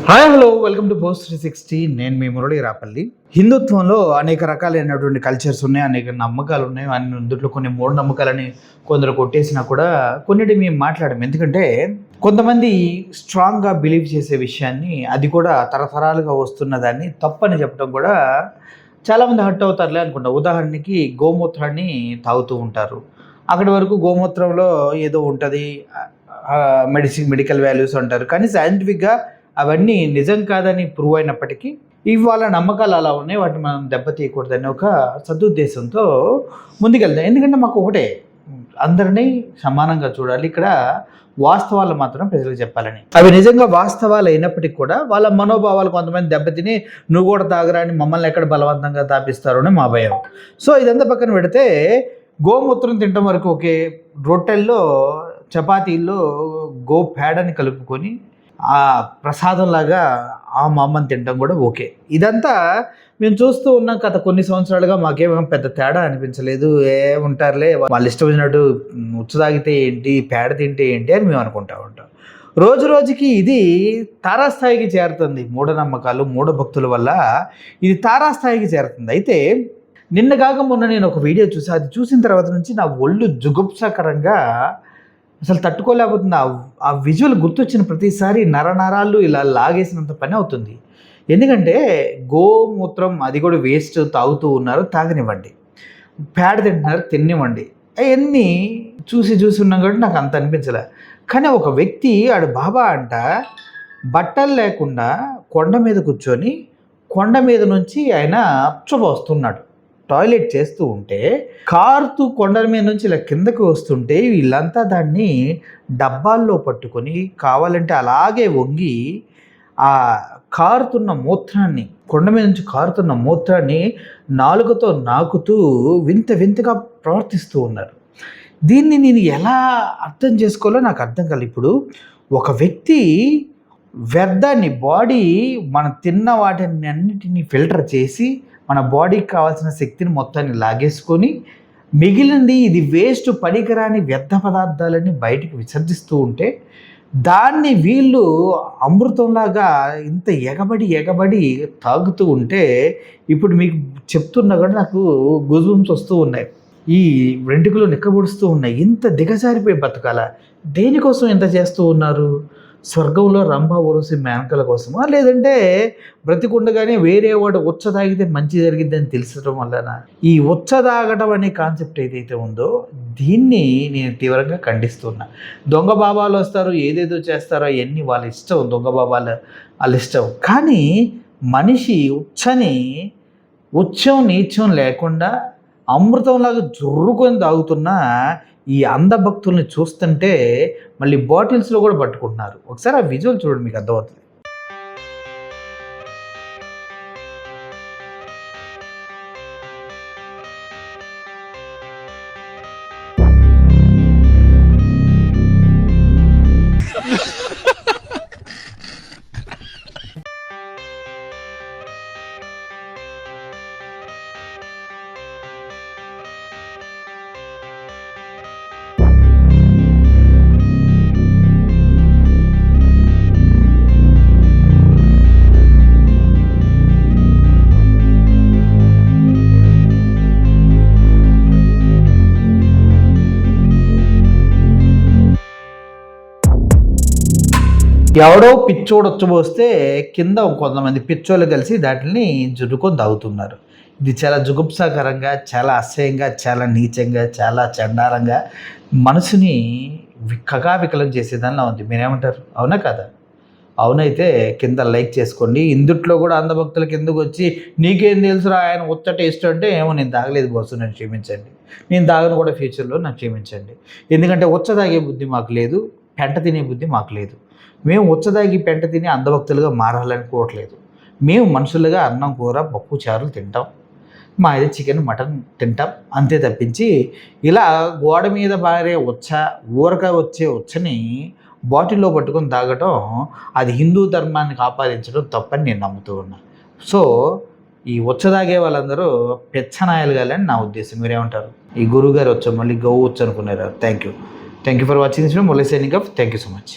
Hi hello welcome to post 360. నేను మీ మురళి రాపల్లి. హిందుత్వంలో అనేక రకాలైనటువంటి కల్చర్స్ ఉన్నాయి, అనేక నమ్మకాలు ఉన్నాయి. అందులో కొన్ని మూఢనమ్మకాలని కొందరు కొట్టేసినా కూడా కొన్నిటి మేము మాట్లాడము. ఎందుకంటే కొంతమంది స్ట్రాంగ్గా బిలీవ్ చేసే విషయాన్ని, అది కూడా తరతరాలుగా వస్తున్న దాన్ని తప్పని చెప్పడం కూడా చాలామంది హర్ట్ అవుతారులే అనుకుంటా. ఉదాహరణకి గోమూత్రాన్ని తాగుతూ ఉంటారు. అక్కడి వరకు గోమూత్రంలో ఏదో ఉంటుంది, మెడికల్ వాల్యూస్ అంటారు. కానీ సైంటిఫిక్గా అవన్నీ నిజం కాదని ప్రూవ్ అయినప్పటికీ ఇవాళ నమ్మకాలు అలా ఉన్నాయి, వాటిని మనం దెబ్బతీయకూడదని ఒక సదుద్దేశంతో ముందుకెళ్తాం. ఎందుకంటే మాకు ఒకటే, అందరినీ సమానంగా చూడాలి, ఇక్కడ వాస్తవాలు మాత్రం ప్రజలకు చెప్పాలని. అవి నిజంగా వాస్తవాలు అయినప్పటికీ కూడా వాళ్ళ మనోభావాలు కొంతమంది దెబ్బతిని నువ్వు కూడా తాగరా అని మమ్మల్ని ఎక్కడ బలవంతంగా తాపిస్తారు అని మా భయం. సో ఇదంతా పక్కన పెడితే గోమూత్రం తినడం వరకు ఓకే, రొట్టెల్లో చపాతీల్లో గో పేడని కలుపుకొని ఆ ప్రసాదంలాగా ఆ మా అమ్మని తినడం కూడా ఓకే. ఇదంతా మేము చూస్తూ ఉన్నాం గత కొన్ని సంవత్సరాలుగా. మాకేమో పెద్ద తేడా అనిపించలేదు. ఉంటారులే, వాళ్ళు ఇష్టం వచ్చినట్టు ఉచ్చు తాగితే ఏంటి, పేడ తింటే ఏంటి అని మేము అనుకుంటా ఉంటాం. రోజు రోజుకి ఇది తారాస్థాయికి చేరుతుంది. మూఢనమ్మకాలు, మూఢభక్తుల వల్ల ఇది తారాస్థాయికి చేరుతుంది. అయితే నిన్న కాక మొన్న నేను ఒక వీడియో చూసి, అది చూసిన తర్వాత నుంచి నా ఒళ్ళు జుగుప్సకరంగా అసలు తట్టుకోలేకపోతుంది. ఆ విజువల్ గుర్తొచ్చిన ప్రతిసారి నరనరాలు ఇలా లాగేసినంత పని అవుతుంది. ఎందుకంటే గోమూత్రం అది కూడా వేస్ట్, తాగుతూ ఉన్నారు, తాగనివ్వండి. పేడ తింటున్నారు, తినివ్వండి. అవన్నీ చూసి ఉన్నాం కాబట్టి నాకు అంత అనిపించలే. కానీ ఒక వ్యక్తి ఆడు బాబా అంట బట్టలు లేకుండా కొండ మీద కూర్చొని కొండ మీద నుంచి ఆయన వస్తున్నాడు. టాయిలెట్ చేస్తూ ఉంటే కారుతూ కొండల మీద నుంచి ఇలా కిందకు వస్తుంటే వీళ్ళంతా దాన్ని డబ్బాల్లో పట్టుకొని కావాలంటే అలాగే వంగి ఆ కారుతున్న మూత్రాన్ని, కొండ మీద నుంచి కారుతున్న మూత్రాన్ని నాలుకతో నాకుతూ వింతగా ప్రవర్తిస్తూ ఉన్నారు. దీన్ని నేను ఎలా అర్థం చేసుకోవాలో నాకు అర్థం కాదు. ఇప్పుడు ఒక వ్యక్తి వ్యర్థాన్ని, బాడీ మనం తిన్న వాటిని అన్నిటినీ ఫిల్టర్ చేసి మన బాడీకి కావాల్సిన శక్తిని మొత్తాన్ని లాగేసుకొని మిగిలింది ఇది వేస్ట్, పనికిరాని వ్యర్థ పదార్థాలని బయటికి విసర్జిస్తూ ఉంటే దాన్ని వీళ్ళు అమృతంలాగా ఇంత ఎగబడి తాగుతూ ఉంటే ఇప్పుడు మీకు చెప్తున్నా కూడా నాకు గుజుంస్ వస్తూ ఉన్నాయి, ఈ వెంట్రుకలు నిక్కబొడుస్తూ ఉన్నాయి. ఇంత దిగజారిపోయి బతకాల? దేనికోసం ఇంత చేస్తూ ఉన్నారు? స్వర్గంలో రంభ ఊరసి మేనకల కోసమా, లేదంటే బ్రతికుండగానే వేరే వాడు ఉచ్చ తాగితే మంచి జరిగిద్దని తెలిసడం వలన? ఈ ఉచ్చ తాగడం అనే కాన్సెప్ట్ ఏదైతే ఉందో దీన్ని నేను తీవ్రంగా ఖండిస్తున్నా. దొంగ బాబాలు వస్తారు, ఏదేదో చేస్తారో అవన్నీ వాళ్ళ ఇష్టం, దొంగ బాబాలు వాళ్ళ ఇష్టం. కానీ మనిషి ఉచ్చం నీచం లేకుండా అమృతంలాగా జుర్రుకొని తాగుతున్న ఈ అంధభక్తుల్ని చూస్తుంటే మళ్ళీ బాటిల్స్లో కూడా పట్టుకుంటున్నారు. ఒకసారి ఆ విజువల్ చూడండి, మీకు అర్థమవుతుంది. ఎవడో పిచ్చోడు వచ్చబోస్తే కింద కొంతమంది పిచ్చోళ్ళు కలిసి దాటిని జురుకొని తాగుతున్నారు. ఇది చాలా జుగుప్సాకరంగా, చాలా అసహ్యంగా, చాలా నీచంగా, చాలా చండాలంగా మనసుని కకావికలం చేసేదానిలా ఉంది. మీరేమంటారు? అవునా కదా? అవునైతే కింద లైక్ చేసుకోండి. ఇందుట్లో కూడా అంధభక్తులకి ఎందుకు వచ్చి నీకేం తెలుసురా ఆయన ఉచ్చ టేస్ట్ అంటే, ఏమో నేను తాగలేదు బస్సు, నన్ను క్షమించండి, నేను తాగను కూడా ఫ్యూచర్లో, నన్ను క్షమించండి. ఎందుకంటే ఉచ్చ తాగే బుద్ధి మాకు లేదు, పెంట తినే బుద్ధి మాకు లేదు. మేము ఉచ్చదాగి పెంట తిని అంధభక్తులుగా మారాలనుకోవట్లేదు. మేము మనుషులుగా అన్నం, కూర, పప్పు, చారులు తింటాం, మా అయితే చికెన్, మటన్ తింటాం, అంతే తప్పించి ఇలా గోడ మీద పారే ఊరక వచ్చే ఉచ్చని బాటిల్లో పట్టుకొని తాగటం అది హిందూ ధర్మాన్ని ఆపాదించడం తప్పని నేను నమ్ముతూ ఉన్నా. సో ఈ ఉచ్చ తాగే వాళ్ళందరూ పెచ్చనాయలు కాలని నా ఉద్దేశం. మీరేమంటారు? ఈ గురువుగారు వచ్చాం మళ్ళీ గౌ వచ్చు అనుకున్నారు. Thank you for watching this video. Murali signing off. Thank you so much.